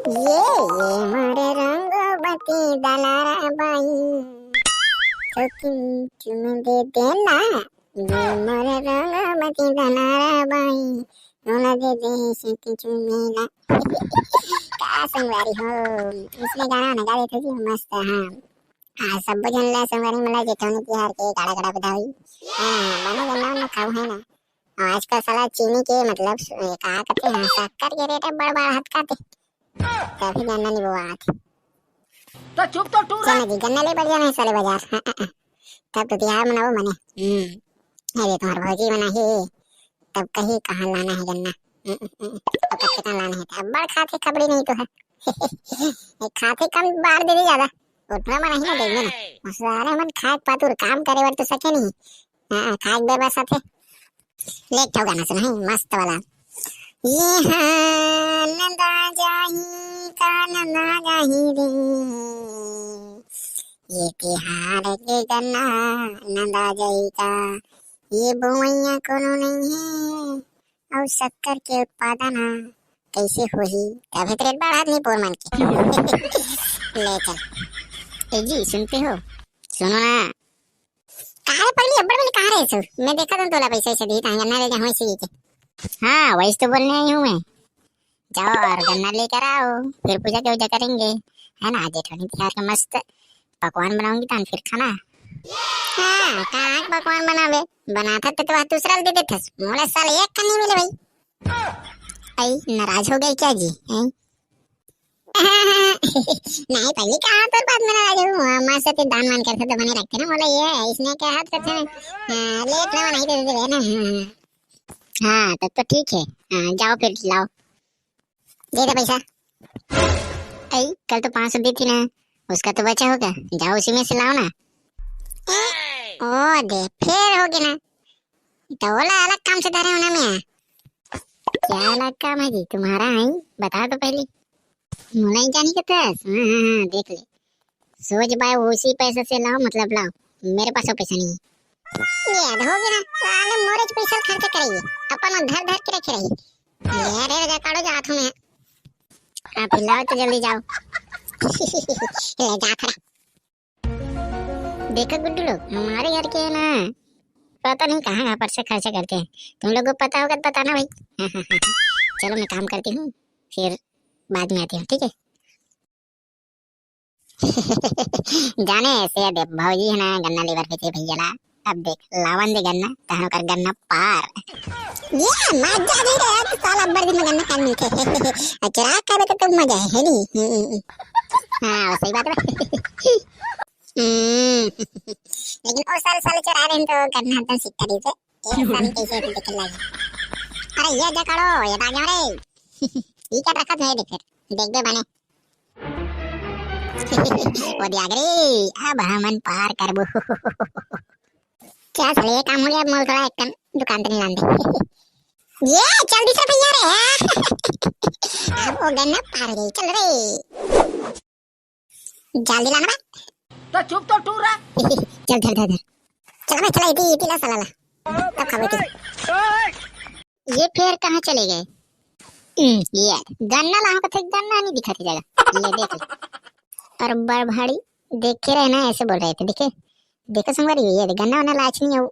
ये मोरे रंगवती दलारा बाई तो तुम दे देना। ये मोरे रंगवती दलारा बाई नोला दे दे सिंह चुमेला। क्या संगवारी हो इसने गाना लगा देते थे मस्त। हाँ सब जनला संगवारी मला जेठवणी तिहार के गाड़ा गाड़ा बधाई। मानो गन्ना ना खाऊ है ना। आजकल साला चीनी के मतलब कहा करते हैं शक्कर के रेट बड़ बड़ हाथ खाते तभी गन्ना नहीं बोआ आते तो चुप तो टूरा चलो जी गन्ना ले बढ़ जाना है साले बाजार। तब तो तिहार मनाओ मने। अरे तुम्हारे भौजी बना है तब कहीं कहाँ लाना है गन्ना। अब कब तक लाना है अब बड़ खाते खबरी नहीं तो है खाते कम बार दे दी ज्यादा उतना मना ही ना देंगे ना मसाले मन खाक पातुर काम करे वर तो सके नहीं। खाक बेबा साथे लेट हो गाना सुना है मस्त वाला। ये हाँ नंदा जाही का नंदा जाही रे ये तिहार के गन्ना नंदा जाही का ये बोवैया कोनो नहीं है और शक्कर के उत्पादन कैसे होही तभी तो रेट बढ़ा नहीं पोर मन के। ले चल ए जी सुनते हो सुनो ना काहे पगली अब्बड़ वाली कहाँ रहे सो मैं देखा था तोला पैसा ऐसे दी था गन्ना ले जा होई सी। हाँ वही तो बोलने आई हूँ मैं। जाओ और गन्ना लेकर आओ फिर पूजा की वजह करेंगे है ना। जेठवनी तिहार का मस्त पकवान बनाऊंगी तान फिर खाना। हाँ कहाँ पकवान बनावे बनाता तो दूसरा दे देते मोला साल एक का नहीं मिले भाई। आई नाराज हो गए क्या जी हैं? नहीं पहले कहाँ पर बात में नाराज हूँ माँ से तो दान मान करते तो बने रखते ना मोला ये इसने क्या हाथ करते हैं लेट ना नहीं देते ना। हाँ तब तो ठीक है। जाओ फिर लाओ दे दे पैसा। आई कल तो 500 दी थी ना उसका तो बचा होगा जाओ उसी में से लाओ ना। ओ दे फिर हो गया ना तो बोला अलग काम से धरे होना में क्या अलग काम है जी तुम्हारा है बता दो पहले नहीं जानी के तस। हाँ देख ले सोच बाय उसी पैसे से लाओ मतलब लाओ मेरे पास वो पैसा नहीं है। याद हो गया ना साले मोरे पैसा खर्च करेंगे अपन धर धर के रखे रहिए ले रे जा काढ़ो जा हाथों में। आप लाओ तो जल्दी जाओ ले जा खड़ा। देखो गुड्डू लोग हमारे घर के ना पता नहीं कहाँ पर से खर्चा करते हैं तुम लोगों को पता होगा तो बताना भाई। चलो मैं काम करती हूँ फिर बाद में आती हूँ ठीक है। जाने ऐसे दे भौजी है ना गन्ना लेवर पे थे भैया ला अब देख लावन दे गन्ना तहनो कर गन्ना पार ये मजा नहीं रे तो साल अब्बर दिन में गन्ना काट मिलते अचरा का बेटा तो मजा है नहीं। हाँ सही बात है। लेकिन और साल साल चरा रहे तो गन्ना तो सिक्का दी से एक साल कैसे दिख लगे। अरे ये जा करो ये आ जा रे ये क्या रखा है देख दे बने वो दिया गरी अब हमन पार करबो। क्या साले काम हो गया मोल थोड़ा एक दुकान पे नहीं लांदे ये चल दूसरा भैया रे। अब वो गन्ना पार गई चल रे जल्दी लाना बा तो चुप तो टूरा चल चल चल चल मैं चला इती ला साला ला तब खाबे तू। ये फिर कहाँ चले गए ये गन्ना लाओ तो गन्ना नहीं दिखाती जगह ले देख ले और बड़ भाड़ी देख के रहे ना ऐसे बोल रहे थे देखे देखो संगवारी ये गन्ना वन्ना लाच नहीं है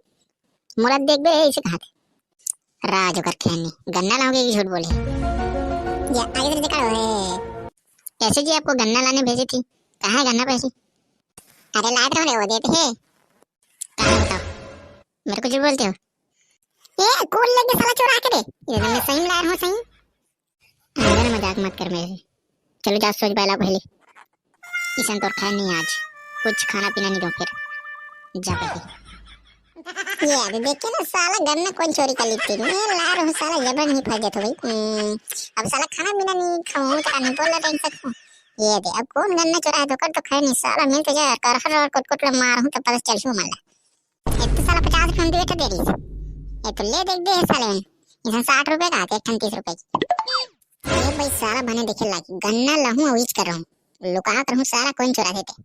मोला देख बे ऐसे कहा थे राज होकर खेलने गन्ना लाओगे कि झूठ बोले या आगे देखा है कैसे जी आपको गन्ना लाने भेजी थी कहाँ है गन्ना पैसे। अरे लात रहो वो देते हैं कहाँ बताओ मेरे को झूठ बोलते हो ये कूल लेके साला चुरा के दे ये मैं सही में लाया हूँ सही। अरे मजाक मत कर मेरे चलो जा सोच पहला पहले ईशान तो खाया नहीं आज कुछ खाना पीना नहीं दो फिर जा पहले। ये देखिए ना साला गन्ना कौन चोरी कर लेती है मैं ला रहा हूँ साला जबरन नहीं फंस जाता भाई। अब साला खाना पीना नहीं खाऊं तो नहीं बोला नहीं सकूं ये दे अब कौन गन्ना चुराया तो कर तो खाए नहीं साला मिल तो जाए कर और कुट मार हूँ तो पता चल शू माला एक तो साला 50 रुपये बेटा दे रही ये तो ले देख दे साले इधर 60 रुपए का आते 30 रुपए की ये भाई साला बने देखे लागी गन्ना लाहूं और कर रहा हूँ लुका कर हूँ सारा कौन चुरा देते।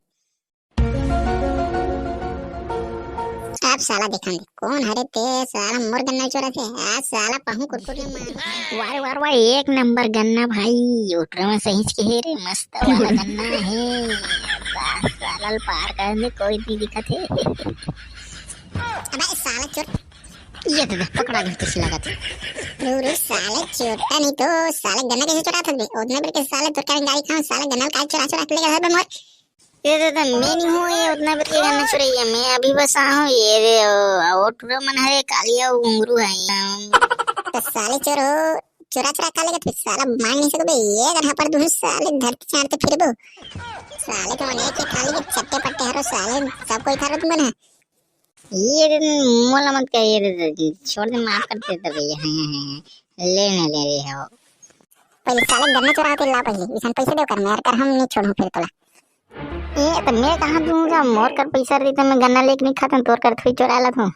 अब साला देखा दे कौन हरे ते साला मोर गन्ना चोरा थे आज साला पहू कुरकुरे मार वार वार वार एक नंबर गन्ना भाई उठरे में सही के है रे मस्त वाला गन्ना है साला पार करने कोई नहीं दिखत है। अबे साला चोर ये तो पकड़ा गया किसी लगा था रू साले चोरता नहीं तो साले गन्ना कैसे चुरा था बे उतने बड़े के साले तो क्या गाड़ी खाऊं साले गन्ना का चुरा चुरा लेगा है बे मोर ये तो मैं नहीं हूँ ये उतना बड़ के गन्ना चुराई है मैं अभी बस हूँ ये रे उठरे मन है कालिया घुंगरू है तो साले चोर हो चुरा चुरा खा लेगा तो साला मांग नहीं सकोगे ये गधा पर दूर साले धरती चारते फिर बो साले तो अनेक के खाली के चट्टे पट्टे हरो साले सब कोई थारो तुम बना ये मोला मत कर ये छोड़ दे माफ कर देता भैया लेने ले रही हो पहले साले गन्ना चुरा के ला पहले इसान पैसे दे कर मार कर हम नहीं छोड़ूं फिर तोला ये तो मैं कहाँ दूंगा मोर कर पैसा रही तो मैं गन्ना लेके नहीं खाता तोर कर थोड़ी चुरा ला था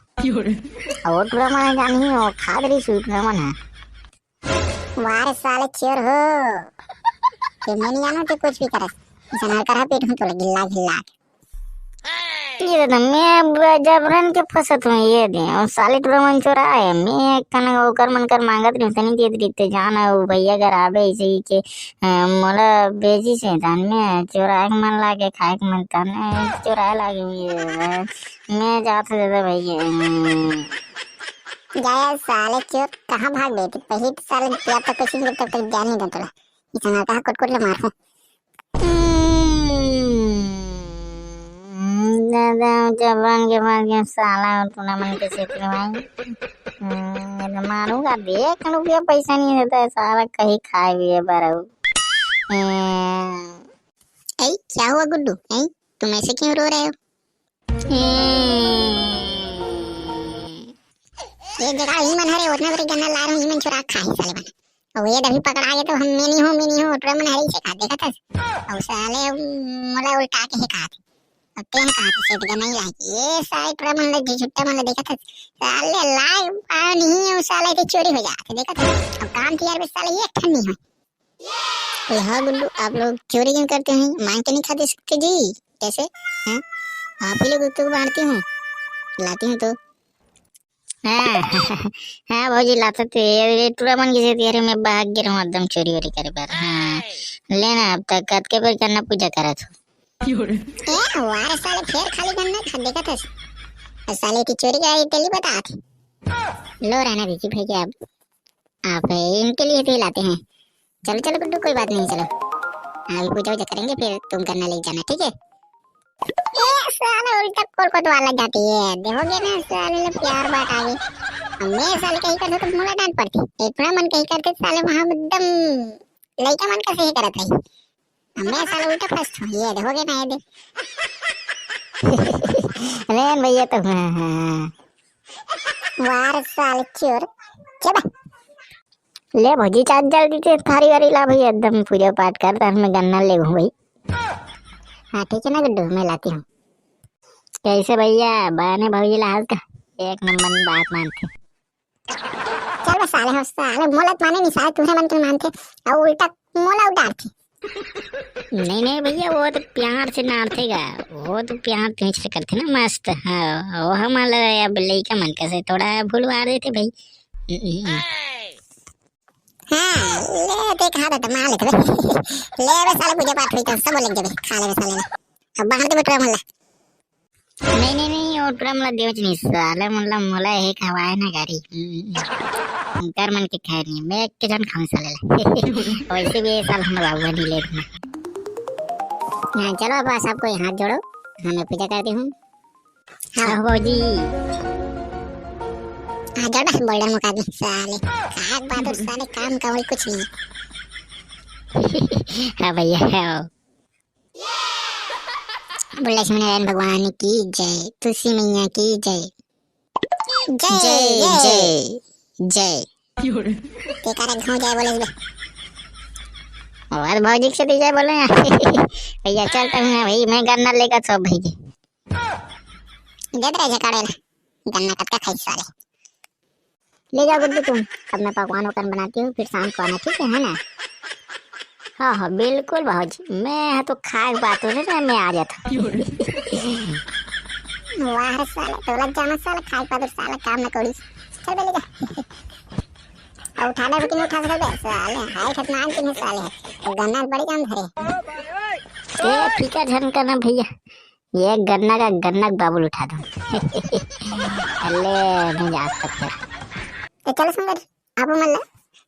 और पूरा मन जानी हो खा रही सूट में मन है वारे साले चोर हो कि मैं नहीं जानू तो कुछ भी कर इसान कर पेट में तोला गिल्ला गिल्ला ये तो मैं जबरन के फसत हूँ ये दे और साले टूरा मन चोरा है मैं कना ओकर मन कर मांगत नहीं तनी दे देते जाना वो भैया घर आवे ऐसे ही के मोला बेजी से धान में चोरा के मन लागे खाए के मन तने चोरा लागे मैं जात दे भैया जाया साले चोर कहाँ भाग गए थे पहले तो साले या तो कुछ नहीं तब तक जान नहीं दे तोला इतना कहाँ कुट ले मार दादा जबरन के मार के साला तूने मन के क्षेत्र में तो मारूंगा देख रुपया पैसा नहीं देता है सारा कहीं खाए भी है बारह ऐ क्या हुआ गुड्डू ऐ तुम ऐसे क्यों रो रहे हो ये जगह ही मन हरे उतना बड़ी गन्ना ला रहा हूँ ही मन चुरा खा ही साले बना और ये अभी पकड़ा गया तो हम मैं नहीं हूँ उतना मन हरी से खा देखा था और साले मला उल्टा के ही कहा था अब तेन कहा था सेठ गन्ना ही लाके ये साले उतना मन लग झुट्टा मन देखा था साले लाए पाओ नहीं है साले तो चोरी हो जाते देखा था अब काम थी यार बे साले ये ठन नहीं है हाँ गुड्डू आप लोग चोरी क्यों करते हैं मांग के नहीं खाते सकते जी कैसे हैं आप ही लोग तो बांटती हूँ लाती हूँ तो हाँ भौजी लाते थे ये टूरा मन किसी तेरे में भाग गिर हूँ एकदम चोरी वोरी करे पर हाँ लेना अब तक कद के पर करना पूजा करा था वारे साले फिर खाली गन्ना खा देखा था साले की चोरी का तेली बता थी लो रहना दीजिए भैया आप इनके लिए भी लाते हैं चलो चलो गुड्डू कोई बात नहीं चलो अभी पूजा वूजा करेंगे फिर तुम गन्ना ले जाना ठीक है साले उल्टा कोलकोत वाला जाती है देखोगे ना साले प्यार बात आ गई मैं साले कहीं करते तो मुझे डांट पड़ती इतना मन कहीं करते साले वहां एकदम लड़का मन कैसे ही करत रही मैं साले उल्टा फंस हूँ ये देखोगे ना ये देख अरे भैया तो वार साले चोर चल ले भौजी चाट जल्दी से थारी वारी ला भैया एकदम पूजा पाठ कर मैं गन्ना ले भाई हाँ ठीक है ना गुड्डू मैं लाती हूँ कैसे भैया बने भौजी लाल का एक नंबर बात मानते चल बस साले हो साले मोलत माने नहीं साले तुम्हें मन तुम मानते और उल्टा मोला उड़ाती नहीं भैया वो तो प्यार से नार्थेगा वो तो प्यार पीछ से करते ना मस्त हाँ वो हमारा अब लड़का मन कैसे थोड़ा भूल मार देते भाई हाँ ले देख हाथ तो मार लेते ले बस साले पूजा पाठ हुई तो सब बोलेंगे जब खा ले साले अब बाहर दे बेटा मोला नहीं वो टुरा मला देवच नहीं साले मला मला हे खवाय ना गाड़ी कर मन के खाए नहीं मैं एक के जन खाऊं साले वैसे भी ये साल हम बाबू नहीं लेना हाँ चलो अब सबको हाथ जोड़ो मैं पूजा करती हूँ हाँ भौजी हाँ जोड़ बस बोल्डर मुकाबले साले खाक बहादुर साले काम कावड़ी कुछ नहीं हाँ भैया हाँ बोल लक्ष्मी नारायण भगवान की जय तुलसी मैया की जय जय जय जय तेरा घाव जाए बोले बे और भौजी से भी जय बोले भैया चलता हूँ भाई मैं गन्ना लेकर सब भाई दे दे झकाड़े गन्ना कट का खाई साले ले जाओ गुड्डू तुम अब मैं पकवान वकवान बनाती हूँ फिर शाम को आना ठीक है ना हाँ हाँ बिल्कुल भौजी मैं तो खाक बात हो ना मैं आ जाता वाह रे साला तोला जाना साला खाए पादर साला काम न करी चल बे ले जा और उठा दे कि नहीं उठा सकते साले हाय खतनाक किने साले गन्ना बड़ी काम धरे ए फीका झन करना भैया, ये गन्ना का गन्ना बाबुल उठा दो। अल्ले नहीं जा सकते। तो चलो संगर आप मन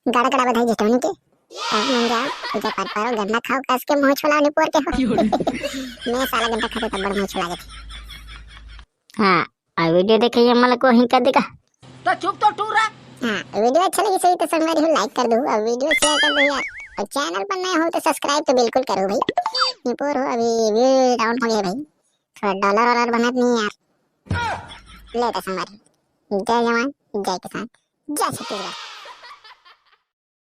गाड़ा गाड़ा बधाई जेठवनी के अब मन जा पूजा पाठ करो गन्ना खाओ कस के मुंह छोला नहीं पोर के हो मैं साला गन्ना खाते तब बड़ मुंह छोला गए। हाँ और वीडियो देखे मला को हिंका देगा तो चुप तो टूरा। हाँ वीडियो अच्छा लगी सही तो संगवारी हो लाइक कर दो और वीडियो शेयर कर दो यार और चैनल पर नए हो तो सब्सक्राइब तो बिल्कुल करो भाई। निपोर हो अभी व्यू डाउन हो गया भाई थोड़ा डॉलर बनत नहीं यार ले तो संगवारी जय जवान जय किसान जय छत्तीसगढ़।